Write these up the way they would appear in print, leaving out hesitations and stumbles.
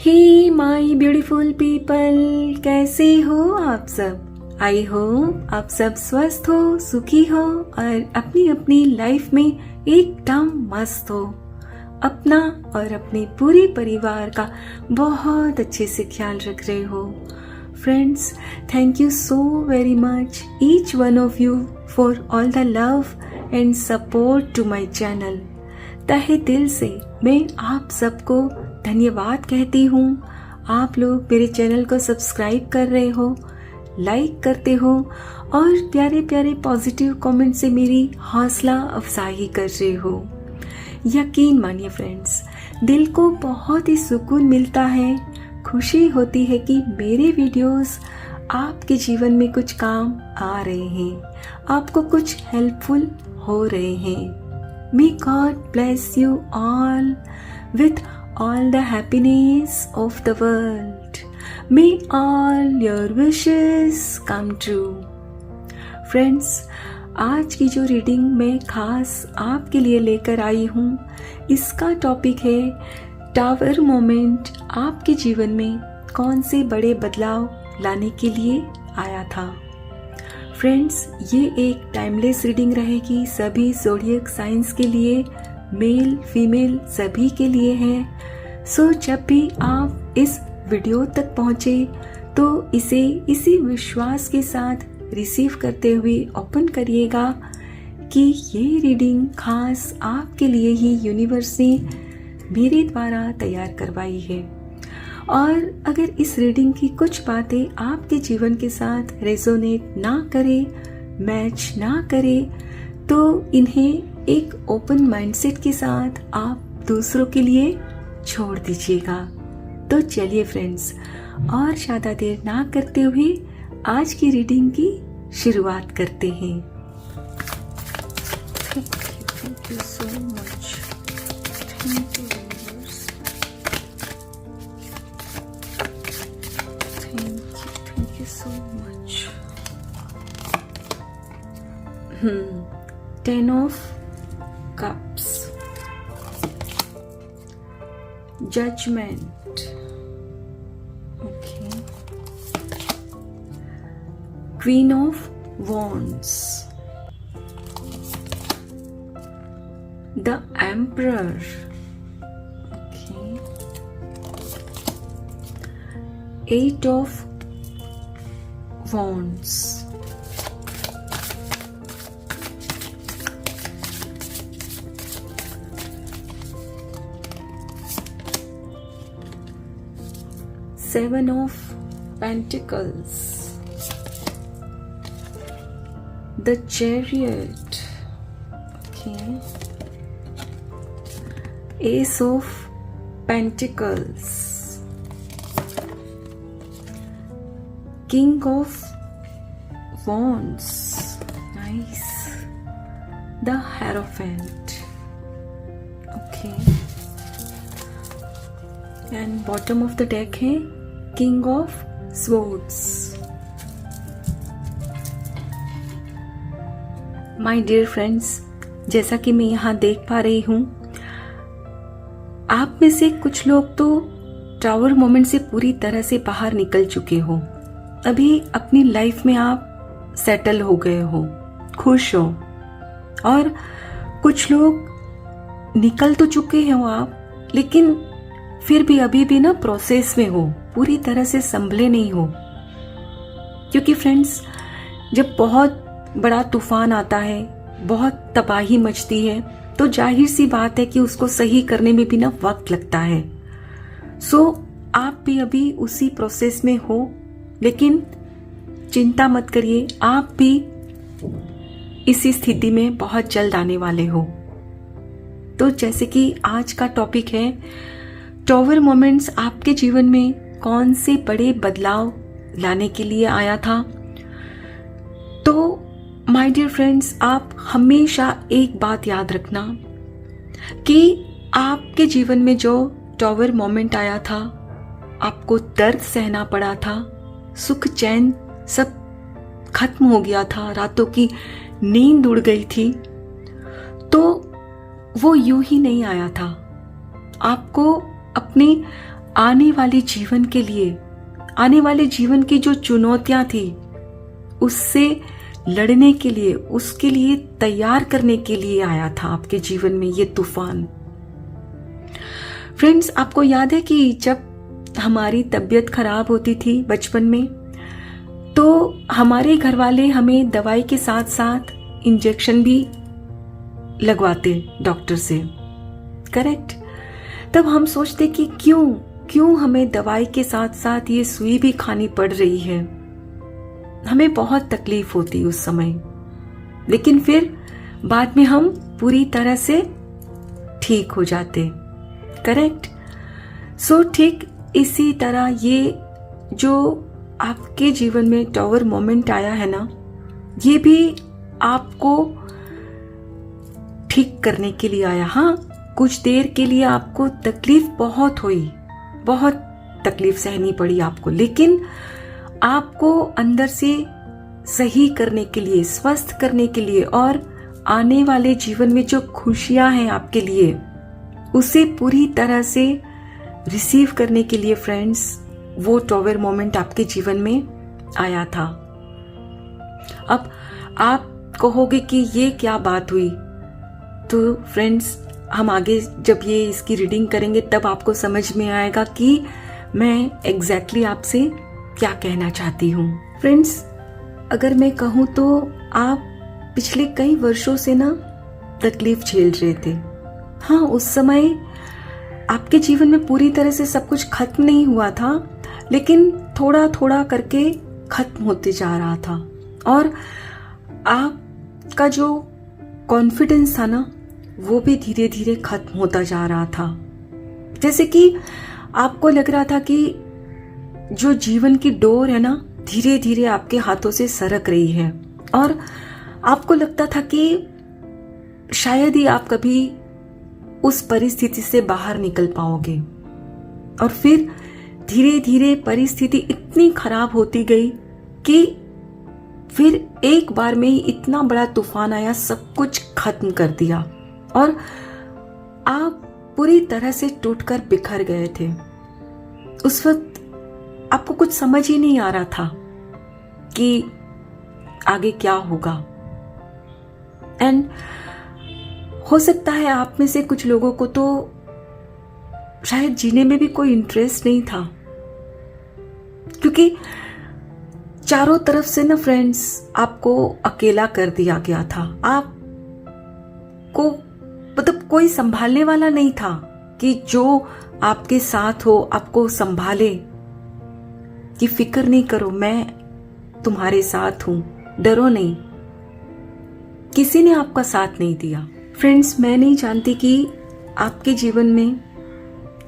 Hey my beautiful people, कैसे हो आप सब। आई होप आप सब स्वस्थ हो, सुखी हो और अपनी अपनी लाइफ में एकदम मस्त हो। अपना और अपने पूरे परिवार का बहुत अच्छे से ख्याल रख रहे हो। Friends, thank you so very much each one of you for all the love and support to my channel. तहे दिल से मैं आप सबको धन्यवाद कहती हूँ। आप लोग मेरे चैनल को सब्सक्राइब कर रहे हो, लाइक करते हो और प्यारे प्यारे पॉजिटिव कमेंट से मेरी हौसला अफजाई कर रहे हो। यकीन मानिए फ्रेंड्स, दिल को बहुत ही सुकून मिलता है, खुशी होती है कि मेरे वीडियोस आपके जीवन में कुछ काम आ रहे हैं, आपको कुछ हेल्पफुल हो रहे हैं। May God bless you all with all the happiness of the world. May all your wishes come true. Friends, आज की जो रीडिंग मैं खास आपके लिए लेकर आई हूँ, इसका टॉपिक है टावर मोमेंट आपके जीवन में कौन से बड़े बदलाव लाने के लिए आया था। फ्रेंड्स, ये एक टाइमलेस रीडिंग रहेगी, सभी ज़ोडिएक साइंस के लिए, मेल फीमेल सभी के लिए है। सो जब भी आप इस वीडियो तक पहुँचे तो इसे इसी विश्वास के साथ रिसीव करते हुए ओपन करिएगा कि ये रीडिंग खास आपके लिए ही यूनिवर्स ने मेरे द्वारा तैयार करवाई है। और अगर इस रीडिंग की कुछ बातें आपके जीवन के साथ रेजोनेट ना करे, मैच ना करे, तो इन्हें एक ओपन माइंडसेट के साथ आप दूसरों के लिए छोड़ दीजिएगा। तो चलिए फ्रेंड्स, और ज़्यादा देर ना करते हुए आज की रीडिंग की शुरुआत करते हैं। Thank you so much. Thank you. So much. 10 of Cups, Judgment, okay. Queen of Wands, the Emperor, okay. Eight of Wands, Seven of Pentacles, the Chariot, okay. Ace of Pentacles, King of Wands, nice, the Hierophant, okay, and bottom of the deck है King of Swords. My dear friends, जैसा कि मैं यहाँ देख पा रही हूँ, आप में से कुछ लोग तो टावर मोमेंट से पूरी तरह से बाहर निकल चुके हो। अभी अपनी लाइफ में आप सेटल हो गए हो, खुश हो, और कुछ लोग निकल तो चुके हो आप, लेकिन फिर भी अभी भी ना प्रोसेस में हो, पूरी तरह से संभले नहीं हो। क्योंकि फ्रेंड्स, जब बहुत बड़ा तूफान आता है, बहुत तबाही मचती है, तो जाहिर सी बात है कि उसको सही करने में भी ना वक्त लगता है। सो आप भी अभी उसी प्रोसेस में हो, लेकिन चिंता मत करिए, आप भी इसी स्थिति में बहुत जल्द आने वाले हो। तो जैसे कि आज का टॉपिक है टावर मोमेंट्स आपके जीवन में कौन से बड़े बदलाव लाने के लिए आया था। तो माय डियर फ्रेंड्स, आप हमेशा एक बात याद रखना कि आपके जीवन में जो टावर मोमेंट आया था, आपको दर्द सहना पड़ा था, सुख चैन सब खत्म हो गया था, रातों की नींद उड़ गई थी, तो वो यूं ही नहीं आया था। आपको अपने आने वाले जीवन के लिए, आने वाले जीवन की जो चुनौतियां थी उससे लड़ने के लिए, उसके लिए तैयार करने के लिए आया था आपके जीवन में ये तूफान। फ्रेंड्स, आपको याद है कि जब हमारी तबीयत खराब होती थी बचपन में, तो हमारे घर वाले हमें दवाई के साथ साथ इंजेक्शन भी लगवाते डॉक्टर से, करेक्ट? तब हम सोचते कि क्यों हमें दवाई के साथ साथ ये सुई भी खानी पड़ रही है। हमें बहुत तकलीफ होती उस समय, लेकिन फिर बाद में हम पूरी तरह से ठीक हो जाते, करेक्ट? सो ठीक इसी तरह ये जो आपके जीवन में टॉवर मोमेंट आया है ना, ये भी आपको ठीक करने के लिए आया। हाँ, कुछ देर के लिए आपको तकलीफ बहुत हुई, बहुत तकलीफ सहनी पड़ी आपको, लेकिन आपको अंदर से सही करने के लिए, स्वस्थ करने के लिए और आने वाले जीवन में जो खुशियां हैं आपके लिए, उसे पूरी तरह से रिसीव करने के लिए फ्रेंड्स, वो टॉवर मोमेंट आपके जीवन में आया था। अब आप कहोगे कि ये क्या बात हुई, तो फ्रेंड्स हम आगे जब ये इसकी रीडिंग करेंगे तब आपको समझ में आएगा कि मैं एग्जैक्टली आपसे क्या कहना चाहती हूँ। फ्रेंड्स, अगर मैं कहूँ तो आप पिछले कई वर्षों से ना तकलीफ झेल रहे थे। हाँ, उस समय आपके जीवन में पूरी तरह से सब कुछ खत्म नहीं हुआ था, लेकिन थोड़ा थोड़ा करके खत्म होते जा रहा था और आपका जो कॉन्फिडेंस था ना, वो भी धीरे धीरे खत्म होता जा रहा था। जैसे कि आपको लग रहा था कि जो जीवन की डोर है ना, धीरे धीरे आपके हाथों से सरक रही है और आपको लगता था कि शायद ही आप कभी उस परिस्थिति से बाहर निकल पाओगे। और फिर धीरे धीरे परिस्थिति इतनी खराब होती गई कि फिर एक बार में ही इतना बड़ा तूफान आया, सब कुछ खत्म कर दिया और आप पूरी तरह से टूटकर बिखर गए थे। उस वक्त आपको कुछ समझ ही नहीं आ रहा था कि आगे क्या होगा। एंड हो सकता है आप में से कुछ लोगों को तो शायद जीने में भी कोई इंटरेस्ट नहीं था, क्योंकि चारों तरफ से ना फ्रेंड्स आपको अकेला कर दिया गया था। आपको मतलब कोई संभालने वाला नहीं था कि जो आपके साथ हो, आपको संभाले कि फिक्र नहीं करो, मैं तुम्हारे साथ हूं, डरो नहीं। किसी ने आपका साथ नहीं दिया। फ्रेंड्स, मैं नहीं जानती कि आपके जीवन में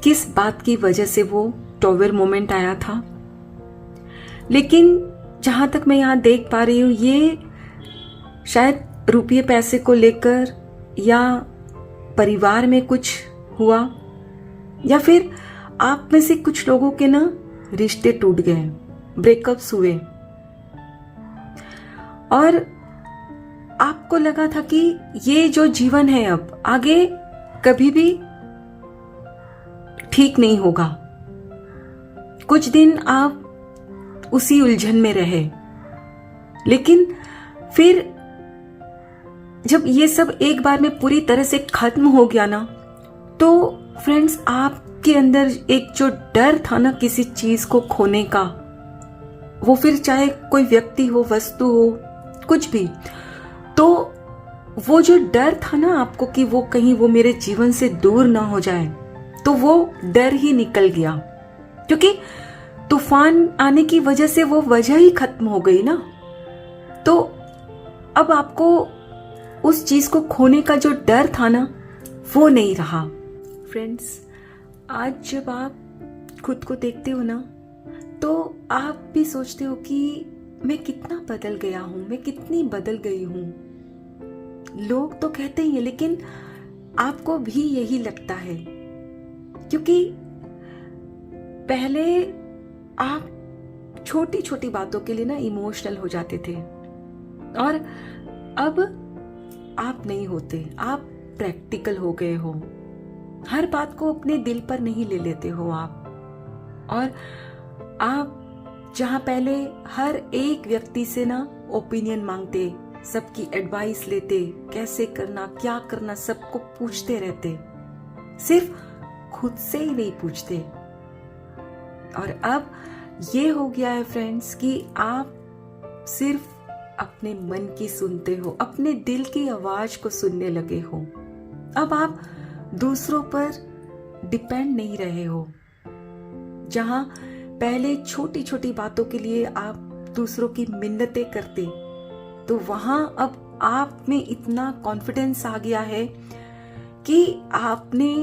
किस बात की वजह से वो टॉवर मोमेंट आया था, लेकिन जहां तक मैं यहां देख पा रही हूं, ये शायद रुपये पैसे को लेकर या परिवार में कुछ हुआ, या फिर आप में से कुछ लोगों के ना रिश्ते टूट गए, ब्रेकअप्स हुए और आपको लगा था कि ये जो जीवन है अब आगे कभी भी ठीक नहीं होगा। कुछ दिन आप उसी उलझन में रहे, लेकिन फिर जब ये सब एक बार में पूरी तरह से खत्म हो गया ना, तो फ्रेंड्स आपके अंदर एक जो डर था ना किसी चीज को खोने का, वो फिर चाहे कोई व्यक्ति हो, वस्तु हो, कुछ भी, तो वो जो डर था ना आपको कि वो कहीं वो मेरे जीवन से दूर ना हो जाए, तो वो डर ही निकल गया, क्योंकि तूफान आने की वजह से वो वजह ही खत्म हो गई ना। तो अब आपको उस चीज को खोने का जो डर था ना, वो नहीं रहा। फ्रेंड्स, आज जब आप खुद को देखते हो ना, तो आप भी सोचते हो कि मैं कितना बदल गया हूं, मैं कितनी बदल गई हूं। लोग तो कहते ही हैं, लेकिन आपको भी यही लगता है, क्योंकि पहले आप छोटी छोटी बातों के लिए ना इमोशनल हो जाते थे और अब आप नहीं होते, आप प्रैक्टिकल हो गए हो। हर बात को अपने दिल पर नहीं ले लेते हो आप, और आप जहां पहले हर एक व्यक्ति से ना ओपिनियन मांगते, सबकी एडवाइस लेते, कैसे करना, क्या करना, सबको पूछते रहते, सिर्फ खुद से ही नहीं पूछते। और अब ये हो गया है फ्रेंड्स कि आप सिर्फ अपने मन की सुनते हो, अपने दिल की आवाज को सुनने लगे हो। अब आप दूसरों पर डिपेंड नहीं रहे हो। जहां पहले छोटी छोटी बातों के लिए आप दूसरों की मिन्नतें करते, तो वहां अब आप में इतना कॉन्फिडेंस आ गया है कि आपने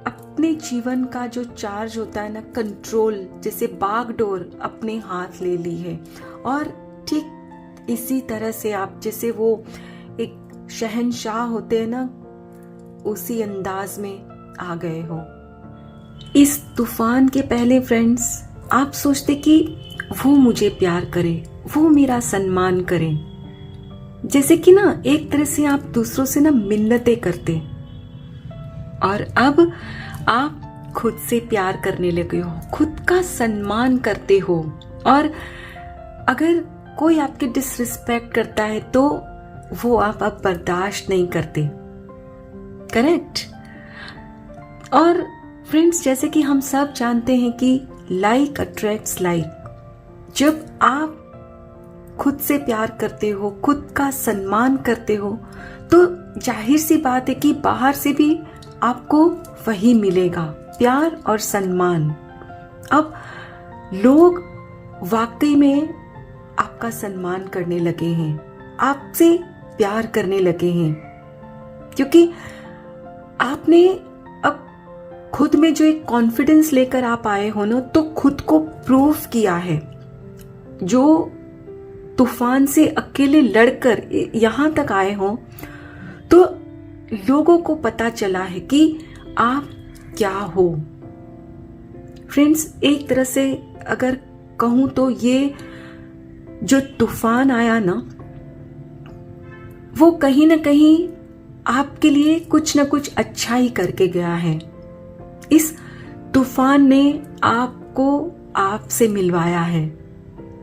अपने जीवन का जो चार्ज होता है ना, कंट्रोल, जैसे बागडोर अपने हाथ ले ली है। और ठीक इसी तरह से आप जैसे वो एक शहंशाह होते हैं ना, उसी अंदाज में आ गए हो। इस तूफान के पहले फ्रेंड्स आप सोचते कि वो मुझे प्यार करे, वो मेरा सम्मान करे, जैसे कि ना एक तरह से आप दूसरों से ना मिन्नतें करते। और अब आप खुद से प्यार करने लगे हो, खुद का सम्मान करते हो। और अगर कोई आपके डिसरिस्पेक्ट करता है तो वो आप अब बर्दाश्त नहीं करते। करेक्ट। और फ्रेंड्स, जैसे कि हम सब जानते हैं कि लाइक अट्रैक्ट्स लाइक। जब आप खुद से प्यार करते हो, खुद का सम्मान करते हो, तो जाहिर सी बात है कि बाहर से भी आपको वही मिलेगा, प्यार और सम्मान। अब लोग वाकई में आपका सम्मान करने लगे हैं, आपसे प्यार करने लगे हैं, क्योंकि आपने अब खुद में जो एक कॉन्फिडेंस लेकर आप आए हो ना, तो खुद को प्रूव किया है। जो तूफान से अकेले लड़कर यहां तक आए हो, तो लोगों को पता चला है कि आप क्या हो। फ्रेंड्स, एक तरह से अगर कहूं तो ये जो तूफान आया ना, वो कहीं ना कहीं आपके लिए कुछ ना कुछ अच्छा ही करके गया है। इस तूफान ने आपको आपसे मिलवाया है।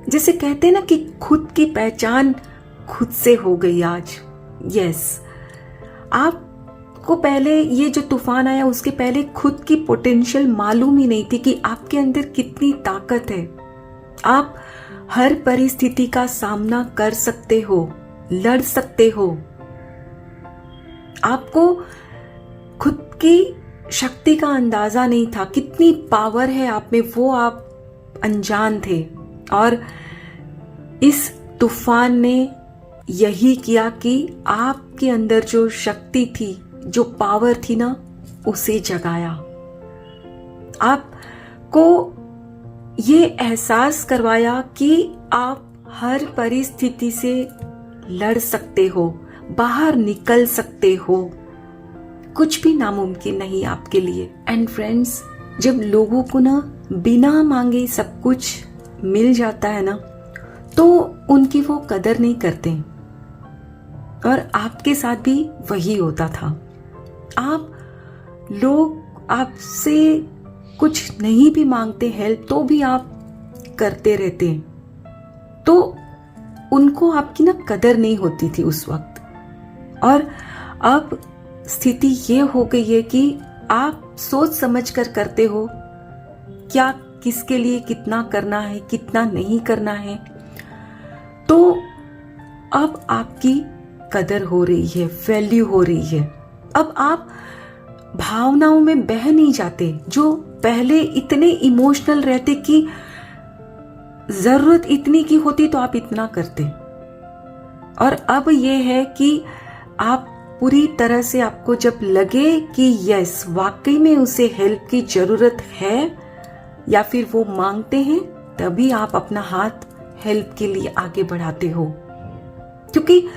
जैसे कहते हैं ना कि खुद की पहचान खुद से हो गई आज। यस, आपको पहले ये जो तूफान आया उसके पहले खुद की पोटेंशियल मालूम ही नहीं थी कि आपके अंदर कितनी ताकत है। आप हर परिस्थिति का सामना कर सकते हो, लड़ सकते हो। आपको खुद की शक्ति का अंदाजा नहीं था, कितनी पावर है आप में, वो आप अनजान थे। और इस तूफान ने यही किया कि आपके अंदर जो शक्ति थी, जो पावर थी ना, उसे जगाया। आपको ये एहसास करवाया कि आप हर परिस्थिति से लड़ सकते हो, बाहर निकल सकते हो, कुछ भी नामुमकिन नहीं आपके लिए। एंड फ्रेंड्स, जब लोगों को ना बिना मांगे सब कुछ मिल जाता है ना, तो उनकी वो कदर नहीं करते। और आपके साथ भी वही होता था। लोग आपसे कुछ नहीं भी मांगते हेल्प, तो भी आप करते रहते, तो उनको आपकी ना कदर नहीं होती थी उस वक्त। और अब स्थिति ये हो गई है कि आप सोच समझ कर करते हो, क्या किसके लिए कितना करना है, कितना नहीं करना है। तो अब आपकी कदर हो रही है, वैल्यू हो रही है। अब आप भावनाओं में बह नहीं जाते। जो पहले इतने इमोशनल रहते कि जरूरत इतनी की होती तो आप इतना करते, और अब ये है कि आप पूरी तरह से, आपको जब लगे कि यस वाकई में उसे हेल्प की जरूरत है या फिर वो मांगते हैं, तभी आप अपना हाथ हेल्प के लिए आगे बढ़ाते हो। क्योंकि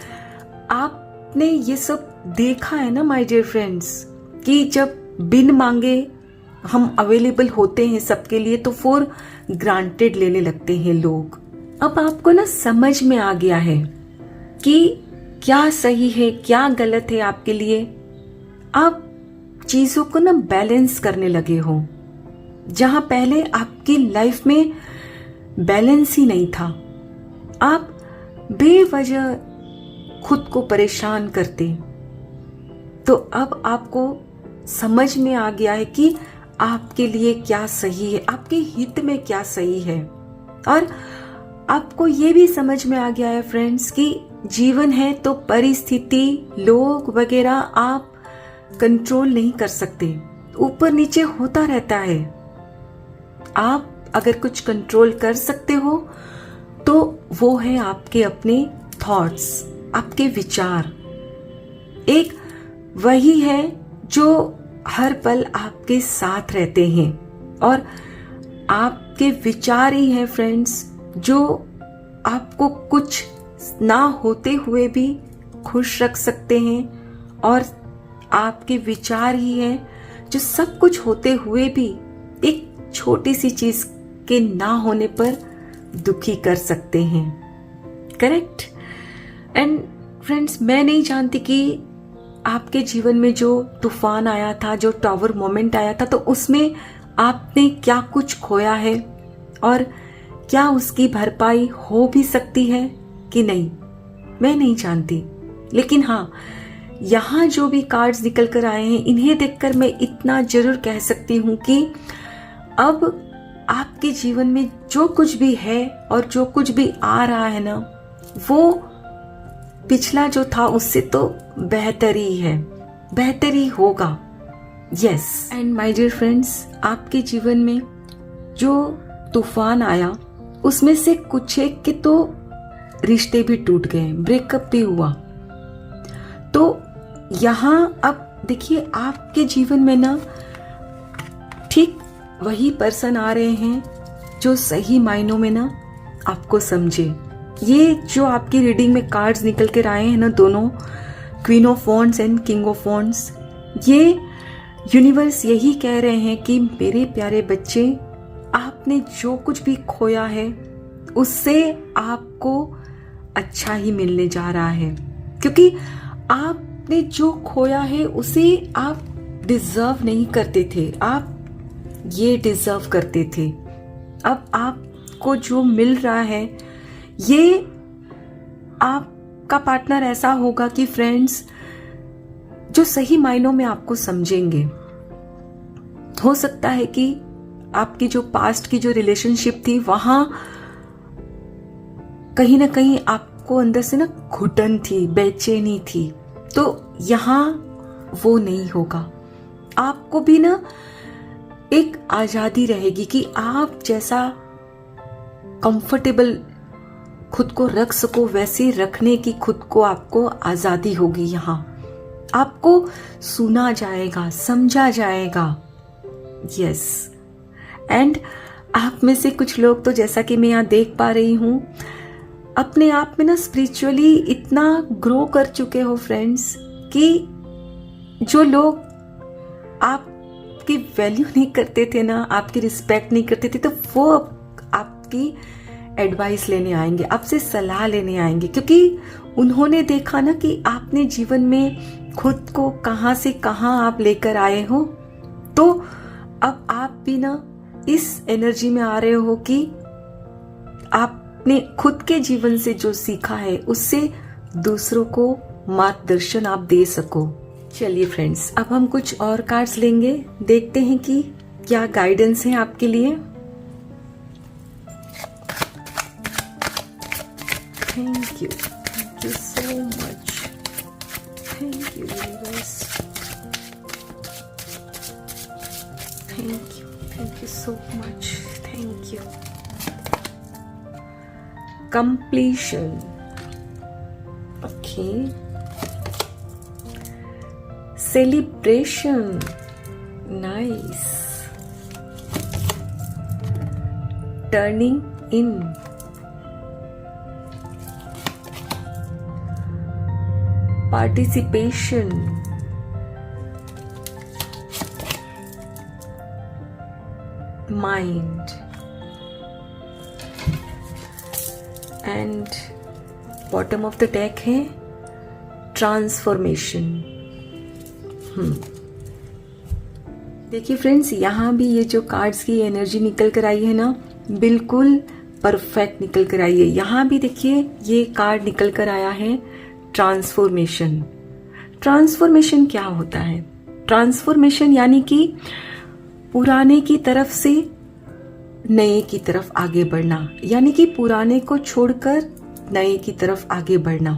आपने ये सब देखा है ना माय डियर फ्रेंड्स, कि जब बिन मांगे हम अवेलेबल होते हैं सबके लिए, तो फॉर ग्रांटेड लेने लगते हैं लोग। अब आपको ना समझ में आ गया है कि क्या सही है, क्या गलत है आपके लिए। आप चीजों को ना बैलेंस करने लगे हो। जहां पहले आपकी लाइफ में बैलेंस ही नहीं था, आप बेवजह खुद को परेशान करते, तो अब आपको समझ में आ गया है कि आपके लिए क्या सही है, आपके हित में क्या सही है। और आपको ये भी समझ में आ गया है फ्रेंड्स कि जीवन है तो परिस्थिति, लोग वगैरह आप कंट्रोल नहीं कर सकते, ऊपर नीचे होता रहता है। आप अगर कुछ कंट्रोल कर सकते हो तो वो है आपके अपने थॉट्स, आपके विचार। एक वही है जो हर पल आपके साथ रहते हैं, और आपके विचार ही है फ्रेंड्स जो आपको कुछ ना होते हुए भी खुश रख सकते हैं, और आपके विचार ही है जो सब कुछ होते हुए भी एक छोटी सी चीज के ना होने पर दुखी कर सकते हैं। करेक्ट? एंड फ्रेंड्स, मैं नहीं जानती कि आपके जीवन में जो तूफान आया था, जो टावर मोमेंट आया था, तो उसमें आपने क्या कुछ खोया है और क्या उसकी भरपाई हो भी सकती है कि नहीं, मैं नहीं जानती। लेकिन हाँ, यहाँ जो भी कार्ड्स निकल कर आए हैं, इन्हें देखकर मैं इतना जरूर कह सकती हूँ कि अब आपके जीवन में जो कुछ भी है और जो कुछ भी आ रहा है ना, वो पिछला जो था उससे तो बेहतर ही है, बेहतर ही होगा। Yes and my dear friends, आपके जीवन में जो तूफान आया उसमें से कुछ एक के तो रिश्ते भी टूट गए, ब्रेकअप भी हुआ। तो यहाँ अब देखिए, आपके जीवन में ना ठीक वही पर्सन आ रहे हैं जो सही मायनों में ना आपको समझे। ये जो आपकी रीडिंग में कार्ड्स निकल कर आए हैं ना, दोनों queen of wands and king of wands, ये यूनिवर्स यही कह रहे हैं कि मेरे प्यारे बच्चे, आपने जो कुछ भी खोया है उससे आपको अच्छा ही मिलने जा रहा है, क्योंकि आपने जो खोया है उसे आप डिजर्व नहीं करते थे, आप ये डिजर्व करते थे। अब आपको जो मिल रहा है, ये आपका पार्टनर ऐसा होगा कि फ्रेंड्स जो सही मायनों में आपको समझेंगे। हो सकता है कि आपकी जो पास्ट की जो रिलेशनशिप थी, वहां कहीं ना कहीं आपको अंदर से ना घुटन थी, बेचैनी थी, तो यहां वो नहीं होगा। आपको भी ना एक आजादी रहेगी कि आप जैसा कंफर्टेबल खुद को रख सको, वैसे रखने की खुद को आपको आजादी होगी। यहाँ आपको सुना जाएगा, समझा जाएगा। यस एंड आप में से कुछ लोग तो, जैसा कि मैं यहाँ देख पा रही हूं, अपने आप में ना स्पिरिचुअली इतना ग्रो कर चुके हो फ्रेंड्स कि जो लोग आपकी वैल्यू नहीं करते थे ना, आपकी रिस्पेक्ट नहीं करते थे, तो वो आपकी एडवाइस लेने आएंगे, आपसे सलाह लेने आएंगे, क्योंकि उन्होंने देखा ना कि आपने जीवन में खुद को कहां से कहां आप लेकर आए हो। तो अब आप भी ना इस एनर्जी में आ रहे हो कि आपने खुद के जीवन से जो सीखा है उससे दूसरों को मार्गदर्शन आप दे सको। चलिए फ्रेंड्स, अब हम कुछ और कार्ड्स लेंगे, देखते हैं कि क्या गाइडेंस है आपके लिए। Thank you so much, thank you universe, thank you so much, thank you. Completion, okay, celebration, nice, turning in, participation, mind, and bottom of the deck है transformation। देखिए फ्रेंड्स, यहाँ भी ये जो कार्ड्स की एनर्जी निकल कर आई है ना, बिल्कुल परफेक्ट निकल कर आई है। यहाँ भी देखिए ये कार्ड निकल कर आया है ट्रांसफॉर्मेशन। ट्रांसफॉर्मेशन क्या होता है? ट्रांसफॉर्मेशन यानी कि पुराने की तरफ से नए की तरफ आगे बढ़ना, यानी कि पुराने को छोड़कर नए की तरफ आगे बढ़ना।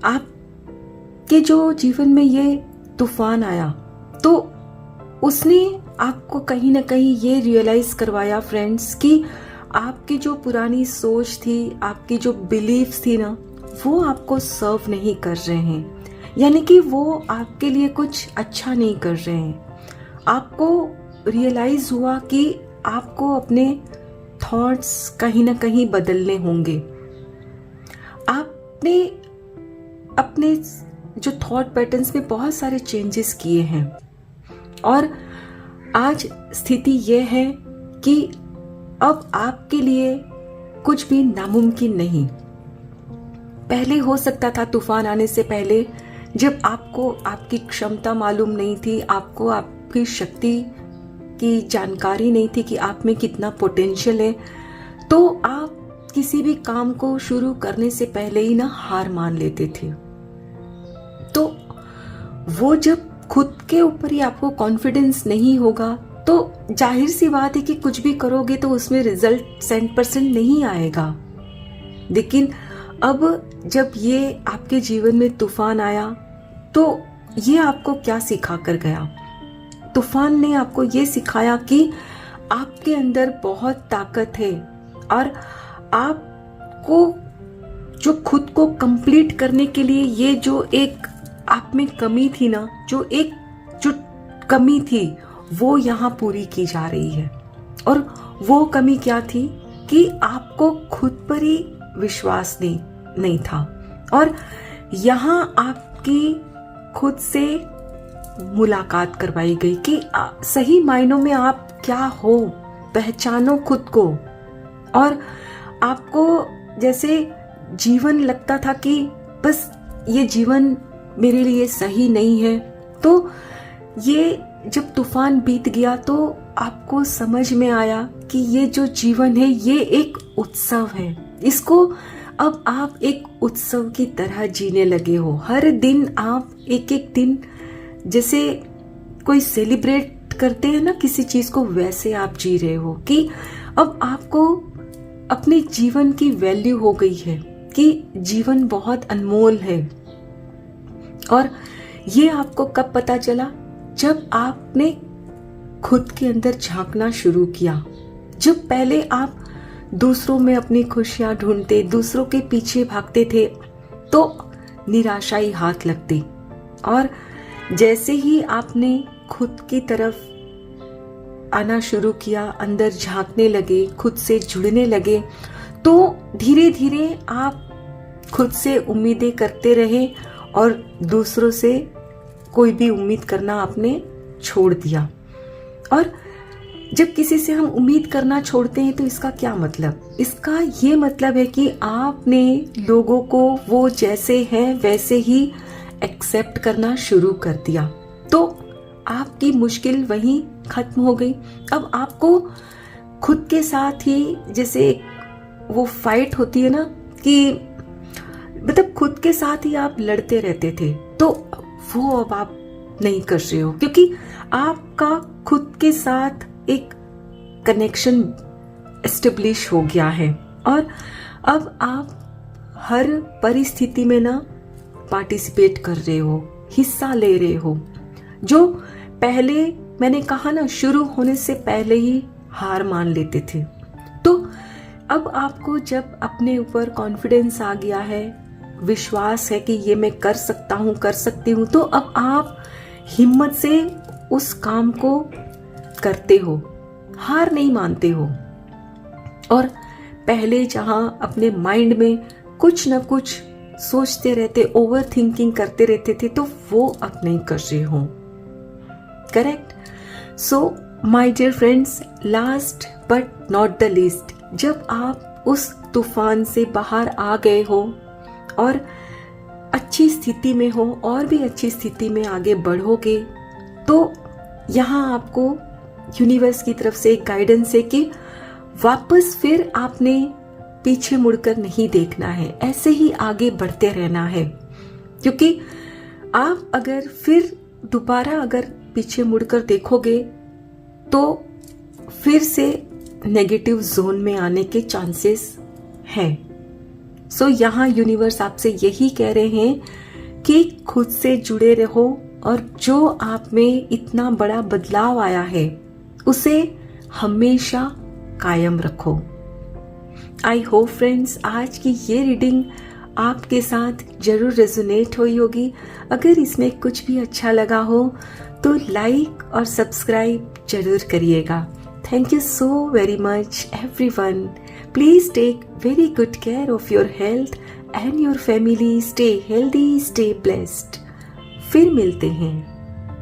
आपके जो जीवन में ये तूफान आया तो उसने आपको कहीं ना कहीं ये रियलाइज करवाया फ्रेंड्स कि आपकी जो पुरानी सोच थी, आपकी जो बिलीफ्स थी ना, वो आपको सर्व नहीं कर रहे हैं, यानी कि वो आपके लिए कुछ अच्छा नहीं कर रहे हैं। आपको रियलाइज हुआ कि आपको अपने थॉट्स कहीं ना कहीं बदलने होंगे। आपने अपने जो थॉट पैटर्न्स में बहुत सारे चेंजेस किए हैं और आज स्थिति यह है कि अब आपके लिए कुछ भी नामुमकिन नहीं। पहले हो सकता था, तूफान आने से पहले, जब आपको आपकी क्षमता मालूम नहीं थी, आपको आपकी शक्ति की जानकारी नहीं थी कि आप में कितना पोटेंशियल है, तो आप किसी भी काम को शुरू करने से पहले ही ना हार मान लेते थे। तो वो जब खुद के ऊपर ही आपको कॉन्फिडेंस नहीं होगा तो जाहिर सी बात है कि कुछ भी करोगे तो उसमें रिजल्ट 100% नहीं आएगा। लेकिन अब जब ये आपके जीवन में तूफान आया तो ये आपको क्या सिखा कर गया? तूफान ने आपको ये सिखाया कि आपके अंदर बहुत ताकत है और आपको जो खुद को कंप्लीट करने के लिए ये जो एक आप में कमी थी ना, जो कमी थी वो यहाँ पूरी की जा रही है। और वो कमी क्या थी कि आपको खुद पर ही विश्वास नहीं था। और यहाँ आपकी खुद से मुलाकात करवाई गई कि सही मायनों में आप क्या हो, पहचानो खुद को। और आपको जैसे जीवन लगता था कि बस ये जीवन मेरे लिए सही नहीं है, तो ये जब तूफान बीत गया तो आपको समझ में आया कि ये जो जीवन है ये एक उत्सव है। इसको अब आप एक उत्सव की तरह जीने लगे हो। हर दिन आप एक एक दिन जैसे कोई सेलिब्रेट करते हैं ना किसी चीज को, वैसे आप जी रहे हो कि अब आपको अपने जीवन की वैल्यू हो गई है कि जीवन बहुत अनमोल है। और ये आपको कब पता चला? जब आपने खुद के अंदर झांकना शुरू किया। जब पहले आप दूसरों में अपनी खुशियां ढूंढते, दूसरों के पीछे भागते थे, तो निराशा ही हाथ लगती। और जैसे ही आपने खुद की तरफ आना शुरू किया, अंदर झांकने लगे, खुद से जुड़ने लगे, तो धीरे धीरे आप खुद से उम्मीदें करते रहे और दूसरों से कोई भी उम्मीद करना आपने छोड़ दिया। और जब किसी से हम उम्मीद करना छोड़ते हैं तो इसका क्या मतलब? इसका ये मतलब है कि आपने लोगों को वो जैसे हैं वैसे ही एक्सेप्ट करना शुरू कर दिया। तो आपकी मुश्किल वहीं खत्म हो गई। अब आपको खुद के साथ ही जैसे वो फाइट होती है ना, कि मतलब खुद के साथ ही आप लड़ते रहते थे, तो वो अब आप नहीं कर रहे हो, क्योंकि आपका खुद के साथ एक कनेक्शन एस्टेब्लिश हो गया है। और अब आप हर परिस्थिति में ना पार्टिसिपेट कर रहे हो, हिस्सा ले रहे हो। जो पहले मैंने कहा ना, शुरू होने से पहले ही हार मान लेते थे, तो अब आपको जब अपने ऊपर कॉन्फिडेंस आ गया है, विश्वास है कि ये मैं कर सकता हूँ, कर सकती हूँ, तो अब आप हिम्मत से उस काम को करते हो, हार नहीं मानते हो। और पहले जहां अपने माइंड में कुछ ना कुछ सोचते रहते, ओवर थिंकिंग करते रहते थे, तो वो अब नहीं कर रहे हो। Correct? So my dear friends, last but not the least, जब आप उस तूफान से बाहर आ गए हो और अच्छी स्थिति में हो और भी अच्छी स्थिति में आगे बढ़ोगे, तो यहाँ आपको यूनिवर्स की तरफ से एक गाइडेंस है कि वापस फिर आपने पीछे मुड़कर नहीं देखना है, ऐसे ही आगे बढ़ते रहना है। क्योंकि आप अगर फिर दोबारा अगर पीछे मुड़कर देखोगे तो फिर से नेगेटिव जोन में आने के चांसेस हैं। सो यहाँ यूनिवर्स आपसे यही कह रहे हैं कि खुद से जुड़े रहो और जो आप में इतना बड़ा बदलाव आया है उसे हमेशा कायम रखो। आई होप फ्रेंड्स आज की ये रीडिंग आपके साथ जरूर रेजोनेट हुई होगी। अगर इसमें कुछ भी अच्छा लगा हो तो लाइक और सब्सक्राइब जरूर करिएगा। Thank you so very much everyone. Please take very good care of your health and your family. Stay healthy, stay blessed. फिर मिलते हैं।